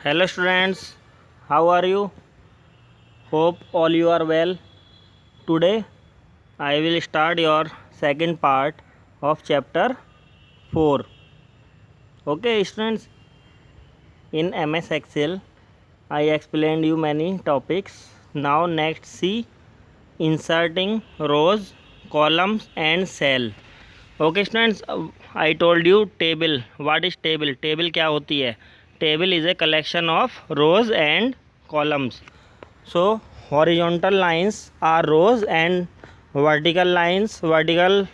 Hello students, how are you? Hope all you are well. Today I will start your second part of chapter 4. Okay students, in MS Excel I explained you many topics. Now next see inserting rows, columns and cell. Okay students, I told you table. What is table? Table क्या होती है? Table is a collection of rows and columns. So horizontal lines are rows and vertical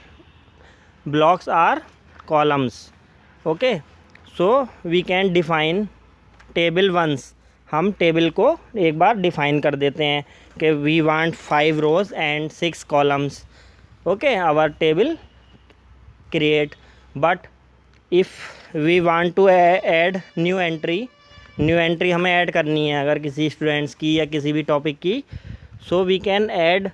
blocks are columns. Okay, so we can define table once. हम table को एक बार define कर देते हैं कि we want 5 rows and 6 columns. Okay, our table create. But if we want to add new entry हमें add करनी है अगर किसी स्टूडेंट्स की या किसी भी टॉपिक की. So we can add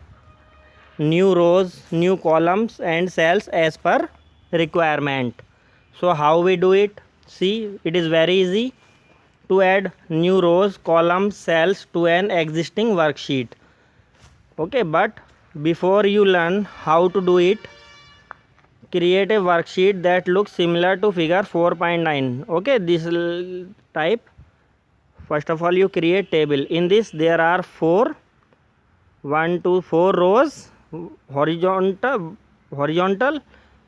new rows, new columns and cells as per requirement. So how we do it? See, it is very easy to add new rows, columns, cells to an existing worksheet. Okay, but before you learn how to do it, create a worksheet that looks similar to figure 4.9. Okay, this type. First of all, you create table. In this there are 4 rows horizontal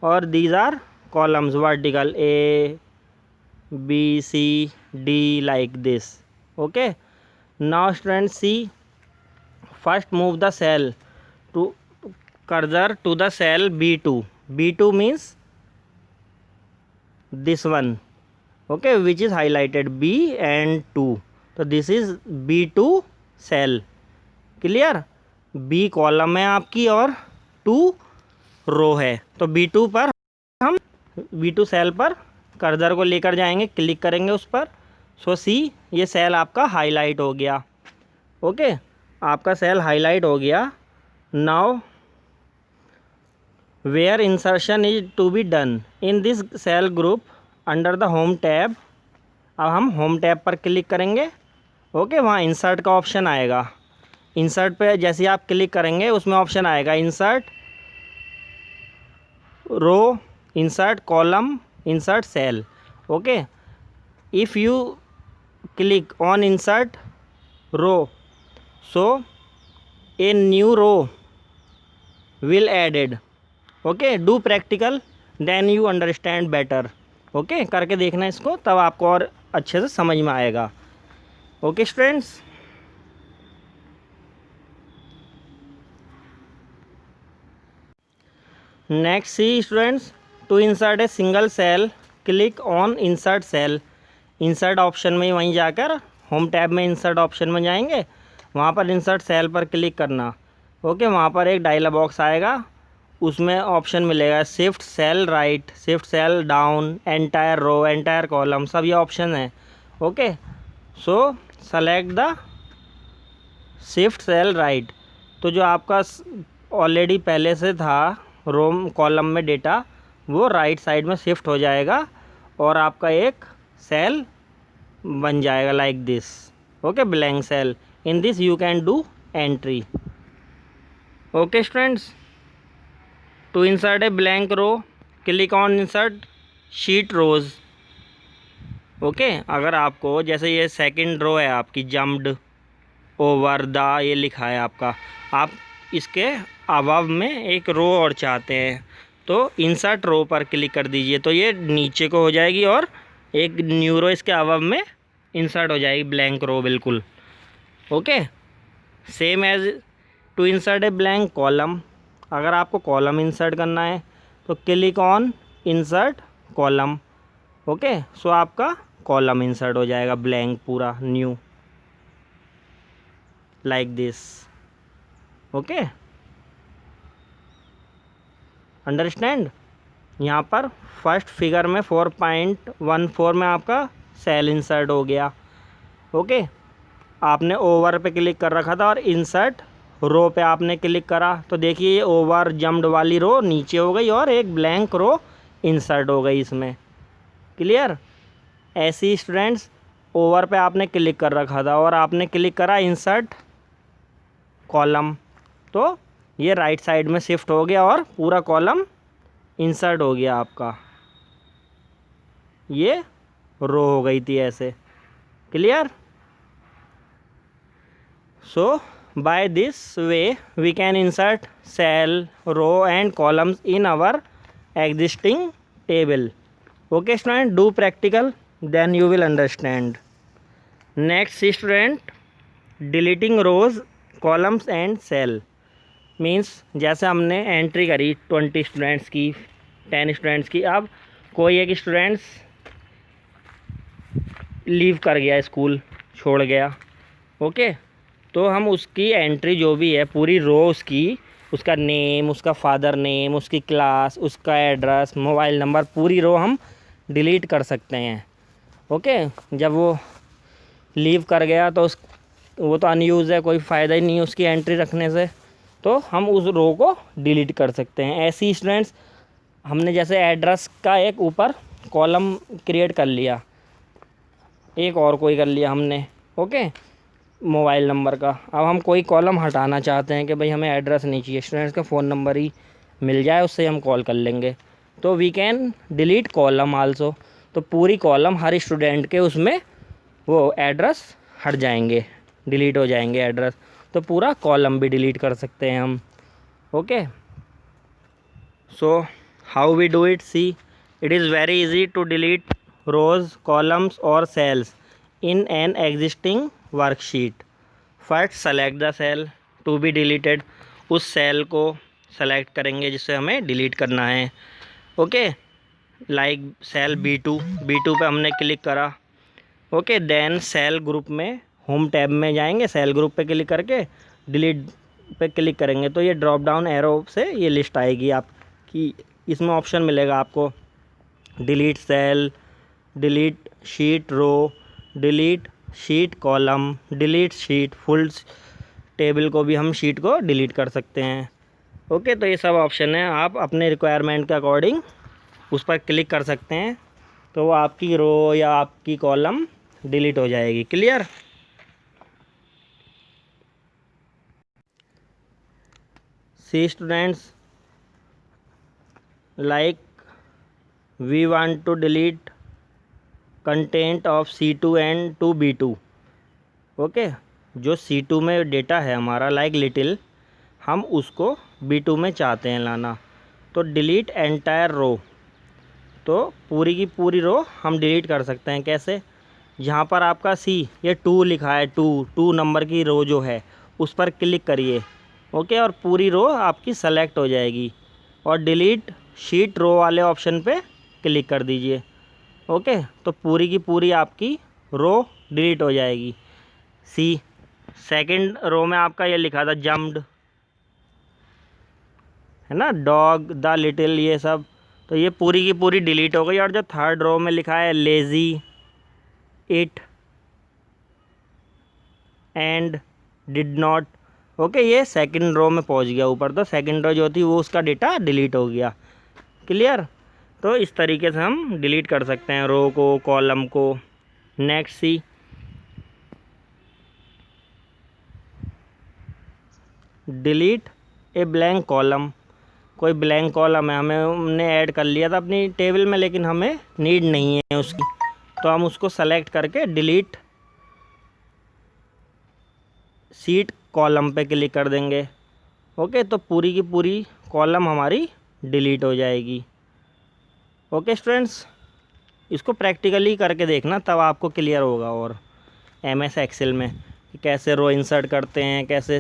or these are columns vertical, A B C D like this. Okay, now students see, first move the cell to cursor to the cell B2. B2 means this one. Okay, which is highlighted B and 2. So this is B2 cell. Clear? B column है आपकी और 2 रो है. तो B2 पर हम B2 cell पर cursor को लेकर जाएंगे, क्लिक करेंगे उस पर. सो सी, ये सेल आपका हाईलाइट हो गया. ओके, आपका सेल हाईलाइट हो गया. Now where insertion is to be done in this cell group under the home tab. अब हम होम टैब पर क्लिक करेंगे. ओके, वहाँ इंसर्ट का ऑप्शन आएगा. इंसर्ट पे जैसे आप क्लिक करेंगे उसमें ऑप्शन आएगा insert row, insert column, insert cell. Okay, if you click on insert row, so a new row will added. Okay, do practical, then you understand better. Okay, करके देखना इसको, तब आपको और अच्छे से समझ में आएगा. Okay students, next see students, to insert a single cell, click on insert cell. Insert option में वहीं जाकर होम टैब में इंसर्ट ऑप्शन में जाएंगे, वहाँ पर इंसर्ट सेल पर क्लिक करना. ओके, वहाँ पर एक डायलॉग बॉक्स आएगा, उसमें ऑप्शन मिलेगा shift cell right, shift cell down, entire row, entire column, सब ये ऑप्शन है. Okay, so select the shift cell right. तो जो आपका ऑलरेडी पहले से था रो कॉलम में डेटा, वो राइट साइड में शिफ्ट हो जाएगा और आपका एक सेल बन जाएगा like this. Okay, blank cell. In this you can do entry. Okay students, to insert a blank row, click on insert sheet rows. Okay, अगर आपको जैसे ये सेकंड रो है आपकी, जम्प्ड ओवर द, ये लिखा है आपका, आप इसके अबव में एक रो और चाहते हैं तो इंसर्ट रो पर क्लिक कर दीजिए. तो ये नीचे को हो जाएगी और एक न्यू रो इसके अबव में इंसर्ट हो जाएगी, ब्लैंक रो बिल्कुल. Okay, same as to insert a blank column. अगर आपको कॉलम इंसर्ट करना है तो click on insert column. Okay, so आपका कॉलम इंसर्ट हो जाएगा ब्लैंक पूरा new like this. Okay, understand. यहाँ पर फर्स्ट फिगर में 4.14 में आपका सेल इंसर्ट हो गया. ओके, आपने ओवर पे क्लिक कर रखा था और इंसर्ट रो पे आपने क्लिक करा तो देखिए ये ओवर जम्प्ड वाली रो नीचे हो गई और एक ब्लैंक रो इंसर्ट हो गई इसमें. क्लियर? ऐसी स्टूडेंट्स ओवर पे आपने क्लिक कर रखा था और आपने क्लिक करा इंसर्ट कॉलम, तो ये राइट साइड में शिफ्ट हो गया और पूरा कॉलम इंसर्ट हो गया आपका, ये रो हो गई थी ऐसे। Clear? So by this way we can insert cell, row and columns in our existing table. Okay student, do practical, then you will understand. Next student, deleting rows, columns and cell. Means जैसे हमने entry करी 20 students की, 10 students की, अब कोई एक students leave कर गया, स्कूल छोड़ गया। ओके, तो हम उसकी एंट्री जो भी है पूरी रो उसकी, उसका नेम, उसका फादर नेम, उसकी क्लास, उसका एड्रेस, मोबाइल नंबर, पूरी रो हम डिलीट कर सकते हैं। ओके, जब वो लीव कर गया तो वो तो अनयूज़ है, कोई फ़ायदा ही नहीं है उसकी एंट्री रखने से, तो हम उस रो को डिलीट कर सकते हैं। ऐसे ही स्टूडेंट्स, हमने जैसे एड्रेस का एक ऊपर कॉलम क्रिएट कर लिया, एक और कोई कर लिया हमने, ओके, मोबाइल नंबर का। अब हम कोई कॉलम हटाना चाहते हैं कि भाई हमें एड्रेस नहीं चाहिए, स्टूडेंट्स का फ़ोन नंबर ही मिल जाए, उससे हम कॉल कर लेंगे, तो we can delete column also. तो पूरी कॉलम हर स्टूडेंट के उसमें वो एड्रेस हट जाएंगे, डिलीट हो जाएंगे एड्रेस, तो पूरा कॉलम भी डिलीट कर सकते हैं हम। Okay, so how we do it, see, it is very easy to delete rows, columns और cells in an existing worksheet. First select the cell to be deleted, उस सेल को सेलेक्ट करेंगे जिसे हमें डिलीट करना है। ओके, लाइक सेल B2 पे हमने क्लिक करा। ओके, देन सेल ग्रुप में होम टैब में जाएंगे, सेल ग्रुप पे क्लिक करके डिलीट पे क्लिक करेंगे, तो ये ड्रॉप डाउन एरो से ये लिस्ट आएगी आपकी। इसमें ऑप्शन मिलेगा आपको delete cell, delete sheet row, delete sheet column, delete sheet full table को भी हम शीट को डिलीट कर सकते हैं। ओके, तो ये सब ऑप्शन है, आप अपने रिक्वायरमेंट के अकॉर्डिंग उस पर क्लिक कर सकते हैं, तो वो आपकी रो या आपकी कॉलम डिलीट हो जाएगी। Clear? See students, like we want to delete content of C2 and 2B2। Okay, जो C2 में डेटा है हमारा लाइक लिटिल, हम उसको B2 में चाहते हैं लाना, तो डिलीट एंटायर रो, तो पूरी की पूरी रो हम डिलीट कर सकते हैं। कैसे? जहाँ पर आपका C ये 2 लिखा है, 2 नंबर की रो जो है उस पर क्लिक करिए। ओके, और पूरी रो आपकी सेलेक्ट हो जाएगी, और डिलीट शीट रो वाले ऑप्शन पे क्लिक कर दीजिए। ओके, तो पूरी की पूरी आपकी रो डिलीट हो जाएगी। सी, सेकंड रो में आपका ये लिखा था जम्प्ड, है ना, डॉग, द लिटिल, ये सब, तो ये पूरी की पूरी डिलीट हो गई। और जो थर्ड रो में लिखा है lazy, it and did not, okay, ये सेकंड रो में पहुंच गया ऊपर, तो सेकंड रो जो थी वो उसका डेटा डिलीट हो गया। क्लियर? तो इस तरीके से हम डिलीट कर सकते हैं रो को, कॉलम को। नेक्स्ट सी, डिलीट ए ब्लैंक कॉलम। कोई ब्लैंक कॉलम है, हमने ऐड कर लिया था अपनी टेबल में, लेकिन हमें नीड नहीं है उसकी, तो हम उसको सेलेक्ट करके डिलीट शीट कॉलम पे क्लिक कर देंगे। ओके, तो पूरी की पूरी कॉलम हमारी डिलीट हो जाएगी। ओके स्टूडेंट्स, इसको प्रैक्टिकली करके देखना, तब आपको क्लियर होगा। और MS एक्सेल में कि कैसे रो इंसर्ट करते हैं, कैसे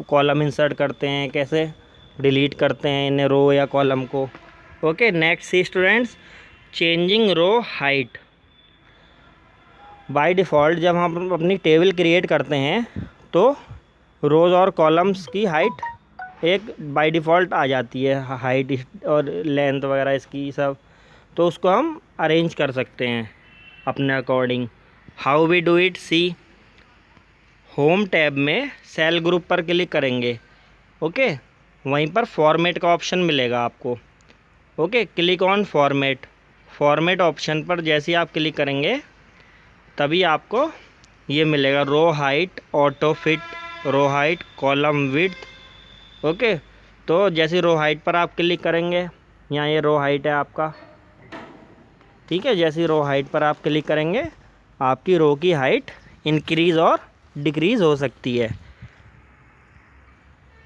कॉलम इंसर्ट करते हैं, कैसे डिलीट करते हैं इन्हें, रो या कॉलम को। Okay, next see students, changing row height. By default जब हम अपनी टेबल क्रिएट करते हैं तो रोज़ और कॉलम्स की हाइट एक बाय डिफ़ॉल्ट आ जाती है, हाइट और लेंथ वगैरह इसकी सब, तो उसको हम अरेंज कर सकते हैं अपने according. How we do it, see, home tab में सेल ग्रुप पर क्लिक करेंगे। ओके, वहीं पर फॉर्मेट का ऑप्शन मिलेगा आपको। Okay, click on format. Format option पर जैसे ही आप क्लिक करेंगे तभी आपको ये मिलेगा row height, auto fit, row height, column width. Okay, तो जैसे रो हाइट पर आप क्लिक करेंगे, यहाँ ये रो हाइट है आपका, ठीक है। जैसे रो हाइट पर आप क्लिक करेंगे, आपकी रो की हाइट इंक्रीज़ और डिक्रीज़ हो सकती है।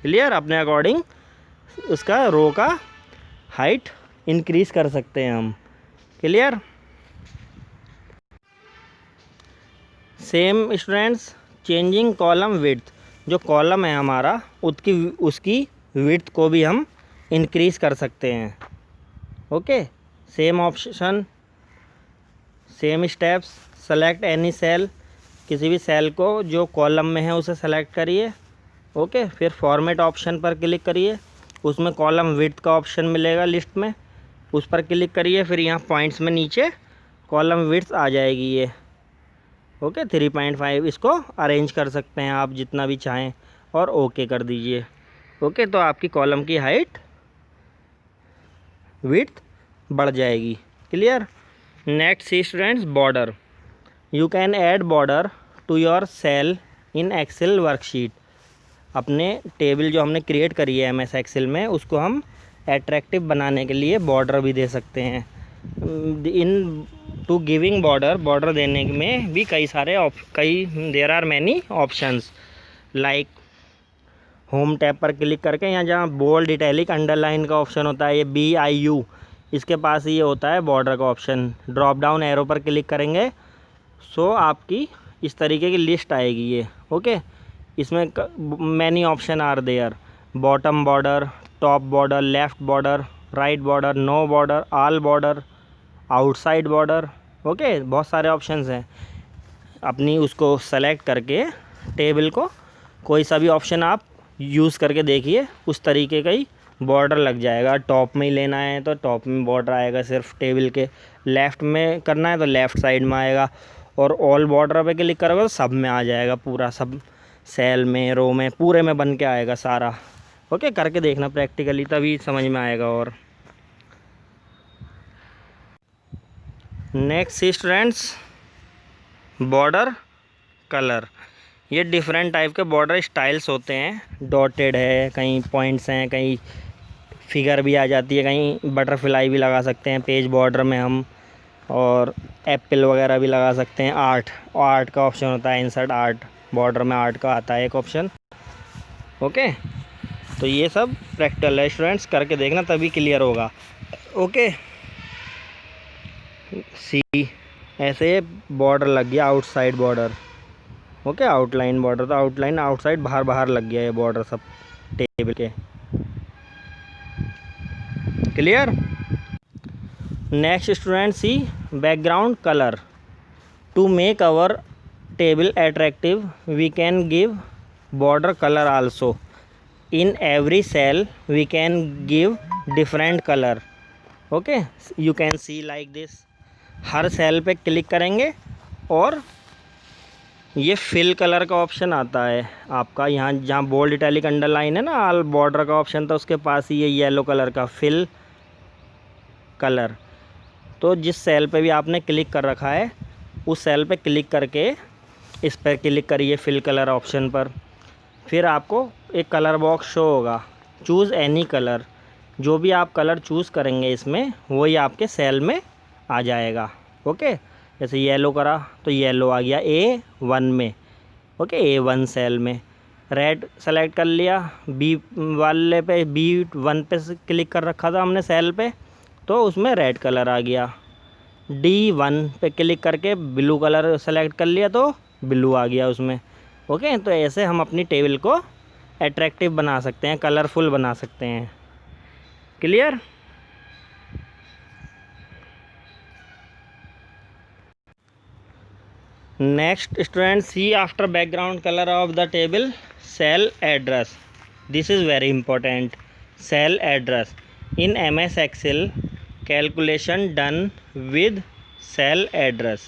क्लियर? अपने अकॉर्डिंग उसका रो का हाइट इंक्रीज़ कर सकते हैं हम। Clear? Same students, changing column width, जो कॉलम है हमारा उसकी विड्थ को भी हम इंक्रीज़ कर सकते हैं। Okay, same option, same steps. Select any cell, किसी भी सेल को जो कॉलम में है उसे सेलेक्ट करिए। ओके, फिर फॉर्मेट ऑप्शन पर क्लिक करिए, उसमें कॉलम विड्थ का ऑप्शन मिलेगा लिस्ट में, उस पर क्लिक करिए। फिर यहाँ पॉइंट्स में नीचे कॉलम विड्थ आ जाएगी ये। ओके, 3.5 इसको अरेंज कर सकते हैं आप जितना भी चाहें और ओके कर दीजिए। ओके, तो आपकी कॉलम की हाइट विड्थ बढ़ जाएगी। Clear? Next see students, border. You can add border to your cell in Excel worksheet. अपने टेबल जो हमने क्रिएट करी है MS एक्सेल में, उसको हम एट्रैक्टिव बनाने के लिए बॉर्डर भी दे सकते हैं। इन टू गिविंग बॉर्डर देने में भी there are many options. Like home tab पर क्लिक करके यहाँ जहाँ बोल्ड, इटैलिक, अंडरलाइन का ऑप्शन होता है, ये BIU, इसके पास ये होता है बॉर्डर का ऑप्शन। ड्रॉप डाउन एरो पर क्लिक करेंगे सो आपकी इस तरीके की लिस्ट आएगी ये। ओके, इसमें many option are there, bottom border, top border, left border, right border, no border, all border, outside border. Okay, बहुत सारे ऑप्शंस हैं। अपनी उसको सेलेक्ट करके टेबल को कोई सा भी ऑप्शन आप यूज़ करके देखिए, उस तरीके का ही बॉर्डर लग जाएगा। टॉप में ही लेना है तो टॉप में बॉर्डर आएगा सिर्फ टेबल के, लेफ़्ट में करना है तो लेफ़्ट साइड में आएगा, और ऑल बॉर्डर पे क्लिक करोगे तो सब में आ जाएगा, पूरा सब सेल में, रो में, पूरे में बन के आएगा सारा। ओके, करके देखना प्रैक्टिकली, तभी समझ में आएगा। और नेक्स्ट स्टूडेंट्स, बॉर्डर कलर। ये डिफरेंट टाइप के बॉर्डर स्टाइल्स होते हैं। डॉटेड है, कहीं पॉइंट्स हैं, कहीं फिगर भी आ जाती है, कहीं बटरफ्लाई भी लगा सकते हैं पेज बॉर्डर में हम, और एप्पल वगैरह भी लगा सकते हैं। आर्ट का ऑप्शन होता है, इंसर्ट आर्ट, बॉर्डर में आर्ट का आता है एक ऑप्शन। ओके, तो ये सब प्रैक्टिकल है स्टूडेंट्स, करके देखना तभी क्लियर होगा। ओके, सी ऐसे बॉर्डर लग गया, outside border. Okay, outline border, तो आउटलाइन आउटसाइड बाहर लग गया ये बॉर्डर सब टेबल के। Clear? Next student, see background colour. To make our table attractive we can give border colour also. In every cell we can give different colour. Okay, you can see like this. हर cell पे click करेंगे और ये fill colour का option आता है आपका, यहाँ जहाँ बोल्ड, इटैलिक, अंडरलाइन है ना, ऑल बॉर्डर का ऑप्शन था, उसके पास ही ये येलो कलर का फिल कलर। तो जिस सेल पे भी आपने क्लिक कर रखा है उस सेल पे क्लिक करके इस पर क्लिक करिए फिल कलर ऑप्शन पर। फिर आपको एक कलर बॉक्स शो होगा, चूज़ एनी कलर। जो भी आप कलर चूज़ करेंगे इसमें वही आपके सेल में आ जाएगा। ओके, जैसे येलो करा तो येलो आ गया A1 में। ओके, A1 सेल में। रेड सेलेक्ट कर लिया, B वाले पे, B1 पे क्लिक कर रखा था हमने सेल पे, तो उसमें रेड कलर आ गया। D1 पे क्लिक करके ब्लू कलर सेलेक्ट कर लिया तो ब्लू आ गया उसमें। ओके, तो ऐसे हम अपनी टेबल को अट्रैक्टिव बना सकते हैं, कलरफुल बना सकते हैं। Clear? Next student, see after background colour of the table cell address. This is very important. Cell address in MS excel calculation done with cell address.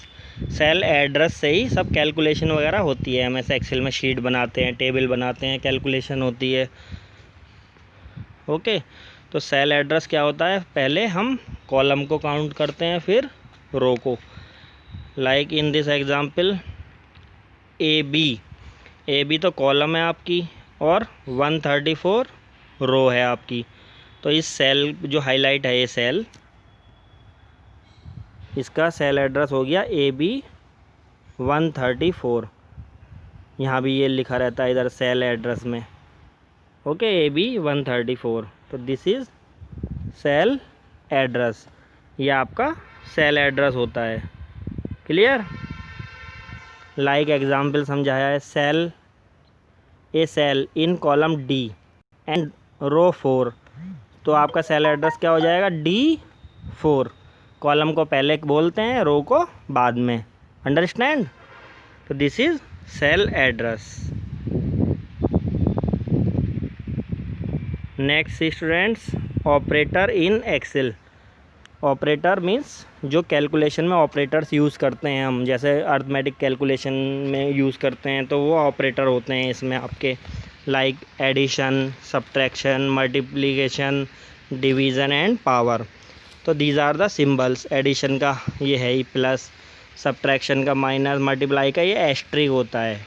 Cell address से ही सब कैलकुलेशन वगैरह होती है। MS एक्सेल में sheet बनाते हैं, table बनाते हैं, कैलकुलेशन होती है। ओके, तो सेल एड्रेस क्या होता है, पहले हम कॉलम को काउंट करते हैं, फिर रो को। Like in this example A B तो कॉलम है आपकी और 134 रो है आपकी। तो इस सेल जो हाईलाइट है ये सेल, इसका सेल एड्रेस हो गया AB134। यहाँ भी ये लिखा रहता है इधर सेल एड्रेस में, ओके, AB134। तो दिस इज़ सेल एड्रेस, ये आपका सेल एड्रेस होता है। क्लियर? लाइक एग्जाम्पल समझाया है, a cell in column D and row 4। तो आपका सेल एड्रेस क्या हो जाएगा? D4। कॉलम को पहले बोलते हैं, रो को बाद में। अंडरस्टैंड? तो this is cell address. Next students, operator in excel. Operator means जो कैलकुलेशन में ऑपरेटर्स यूज़ करते हैं हम, जैसे अर्थमेटिक कैलकुलेशन में यूज़ करते हैं, तो वो ऑपरेटर होते हैं इसमें आपके, like addition, subtraction, multiplication, division and power. तो these are the symbols. Addition का ये है ही प्लस, सब्ट्रैक्शन का माइनस, मल्टीप्लाई का ये एस्ट्रिक होता है,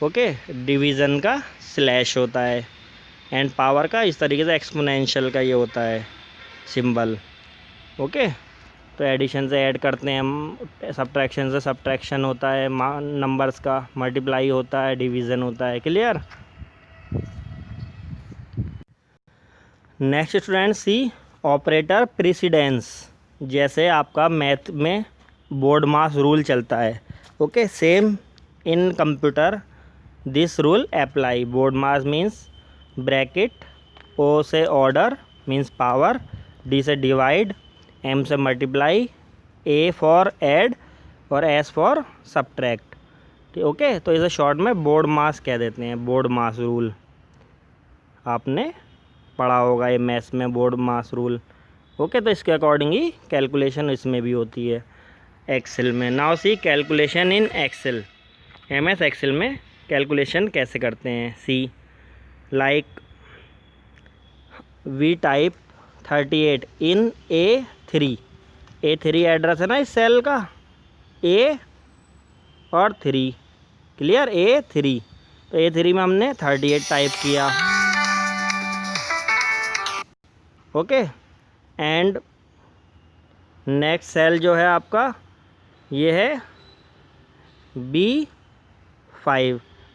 ओके, डिवीज़न का स्लैश होता है, एंड पावर का इस तरीके से एक्सपोनेंशियल का ये होता है सिंबल, ओके। तो एडिशन से ऐड करते हैं हम, सब्ट्रैक्शन से सब्ट्रैक्शन होता है नंबर्स का, मल्टीप्लाई होता है, डिवीज़न होता है। Clear? Next student see operator precedence. जैसे आपका मैथ में बोर्ड मास रूल चलता है, okay, same in computer this rule apply. BODMAS means bracket, O से ऑर्डर मीन्स पावर, डी से डिवाइड, एम से मल्टीप्लाई, ए फॉर ऐड और S for subtract. Okay, तो इसे शॉर्ट में बोर्ड मास कह देते हैं। बोर्ड मास रूल आपने पढ़ा होगा ये मैथ्स में, बोर्ड मास रूल, ओके। तो इसके अकॉर्डिंग ही कैलकुलेशन इसमें भी होती है एक्सेल में। Now see calculation in Excel. MS Excel में कैलकुलेशन कैसे करते हैं? See like we type 38 in A3। A3 address है ना इस सेल का, A और 3। क्लियर? A3। तो A3 में हमने 38 टाइप किया, ओके। एंड नेक्स्ट सेल जो है आपका ये है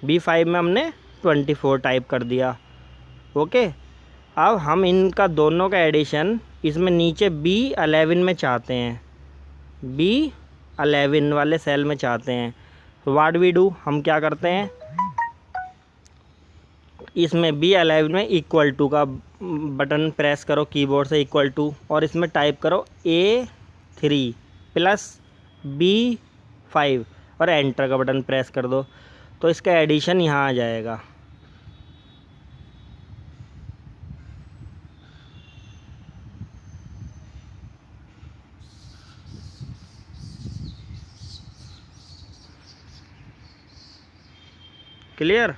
B5 में हमने 24 टाइप कर दिया, ओके। अब हम इनका दोनों का एडिशन इसमें नीचे B11 में चाहते हैं, B11 वाले सेल में चाहते हैं। व्हाट वी डू, हम क्या करते हैं, इसमें B11 में इक्वल टू का बटन प्रेस करो कीबोर्ड से, इक्वल टू, और इसमें टाइप करो A3 प्लस B5 और एंटर का बटन प्रेस कर दो। तो इसका एडिशन यहाँ आ जाएगा, क्लियर?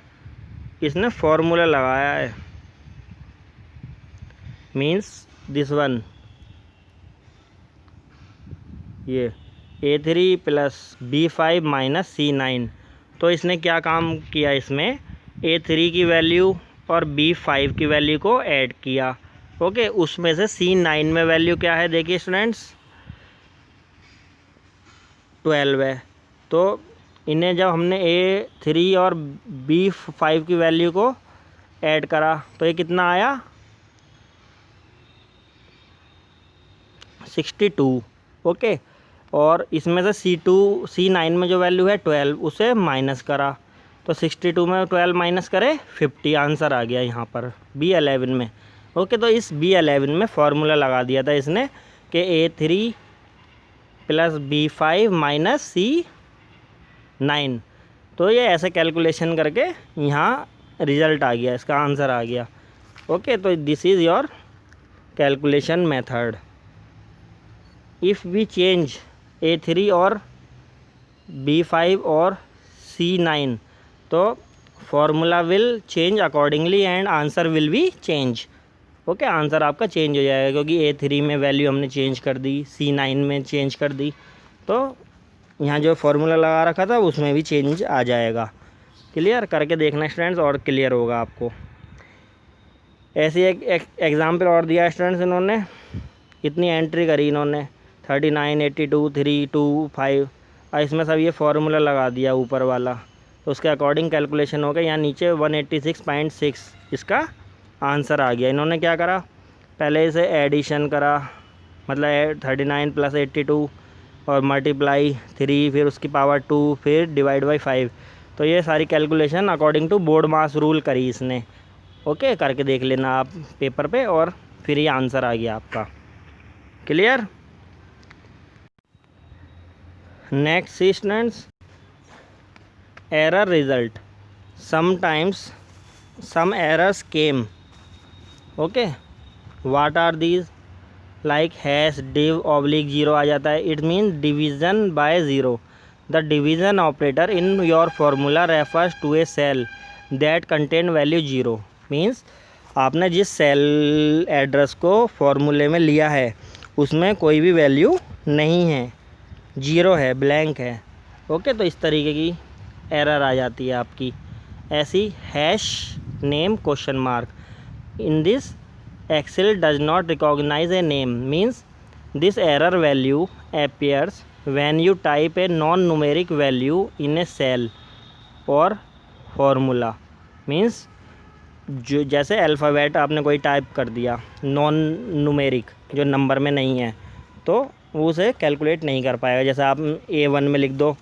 इसने फॉर्मूला लगाया है, मीन्स दिस वन, ये A3 plus B5 minus C9। तो इसने क्या काम किया, इसमें A3 की वैल्यू और B5 की वैल्यू को ऐड किया, ओके। उसमें से C9 में वैल्यू क्या है, देखिए स्टूडेंट्स, 12 है। तो इन्हें जब हमने A3 और B5 की वैल्यू को ऐड करा तो ये कितना आया, 62, ओके। और इसमें से C9 में जो वैल्यू है 12, उसे माइनस करा, तो 62 में 12 माइनस करे 50, आंसर आ गया यहाँ पर B11 में, ओके। तो इस B11 में फार्मूला लगा दिया था इसने कि A3 plus B5 minus C9। तो ये ऐसे कैलकुलेशन करके यहाँ रिज़ल्ट आ गया, इसका आंसर आ गया, ओके। तो this is your calculation method. If we change A3 और B5 और C9 तो formula will change accordingly and answer will be change, okay. Answer आपका चेंज हो जाएगा क्योंकि A3 में वैल्यू हमने चेंज कर दी, C9 में चेंज कर दी, तो यहाँ जो फार्मूला लगा रखा था उसमें भी चेंज आ जाएगा। क्लियर? करके देखना स्टूडेंट्स और क्लियर होगा आपको। ऐसी एक एग्जाम्पल और दिया स्टूडेंट्स, इन्होंने इतनी एंट्री करी इन्होंने 39, 82, 3, 2, 5 और इसमें सब ये फार्मूला लगा दिया ऊपर वाला, तो उसके अकॉर्डिंग कैलकुलेशन हो गया। यहाँ नीचे 186.6 इसका आंसर आ गया। इन्होंने क्या करा, पहले इसे एडिशन करा, मतलब 39 + 82 और मल्टीप्लाई 3, फिर उसकी पावर 2, फिर डिवाइड बाई 5। तो ये सारी calculation according to BODMAS rule करी इसने। ओके, करके देख लेना आप पेपर पे और फिर ये आंसर आ गया आपका। Clear? Next see students, error result. Sometimes some errors came. Okay, what are these? Like hash div /0 आ जाता है, it means division by zero. The division operator in your formula refers to a cell that content value 0। Means आपने जिस cell address को फार्मूले में लिया है उसमें कोई भी वैल्यू नहीं है, 0 है, ब्लैंक है। ओके, तो इस तरीके की एरर आ जाती है आपकी ऐसी। Hash name question mark, in this Excel does not recognize a name, means this error value appears when you type a non-numeric value in a cell or formula। means जो जैसे अल्फ़ाबेट आपने कोई type कर दिया non numeric, जो number में नहीं है, तो वो उसे कैलकुलेट नहीं कर पाएगा। जैसे आप A1 में लिख दो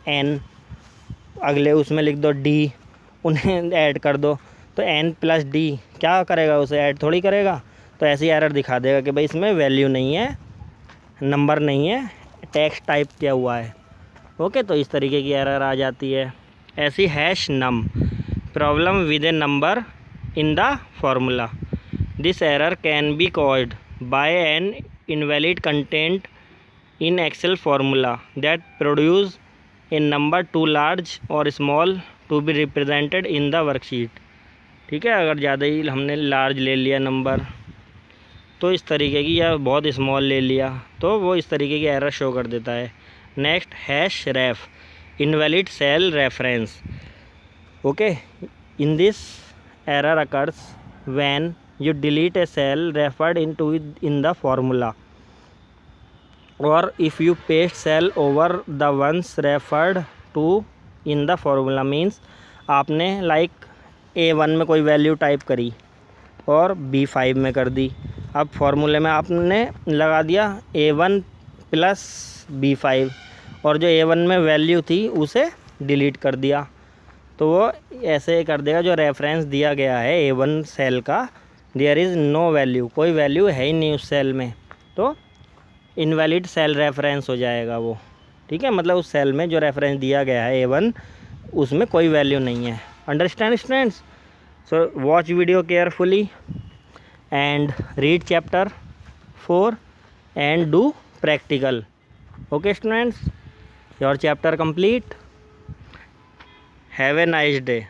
N, अगले उसमें लिख दो D, उन्हें ऐड कर दो तो N + D क्या करेगा, उसे ऐड थोड़ी करेगा। तो ऐसी एरर दिखा देगा कि भाई इसमें वैल्यू नहीं है, नंबर नहीं है, टेक्स्ट टाइप किया हुआ है। ओके, तो इस तरीके की एरर आ जाती है ऐसी। Hash num, problem with a number in the formula. This error can be caused by an invalid content in Excel formula that produce a number too large और small to be represented in the worksheet. ठीक है, अगर ज़्यादा ही हमने large ले लिया number तो इस तरीके की, या बहुत स्मॉल ले लिया तो वो इस तरीके की एरर शो कर देता है। Next, hash ref, invalid cell reference. Okay, in this error occurs when you delete a cell referred into in the formula, or if you paste cell over the ones referred to in the formula। means आपने like A1 में कोई value type करी और B5 में कर दी, अब फार्मूले में आपने लगा दिया A1 + B5 और जो A1 में वैल्यू थी उसे डिलीट कर दिया, तो वो ऐसे कर देगा। जो रेफरेंस दिया गया है A1 सेल का, देयर इज़ नो वैल्यू, कोई वैल्यू है ही नहीं उस सेल में, तो इनवैलिड सेल रेफरेंस हो जाएगा वो। ठीक है, मतलब उस सेल में जो रेफरेंस दिया गया है A1 उसमें कोई वैल्यू नहीं है। Understand students? So watch video carefully and read chapter 4 and do practical. Okay students, your chapter complete. Have a nice day.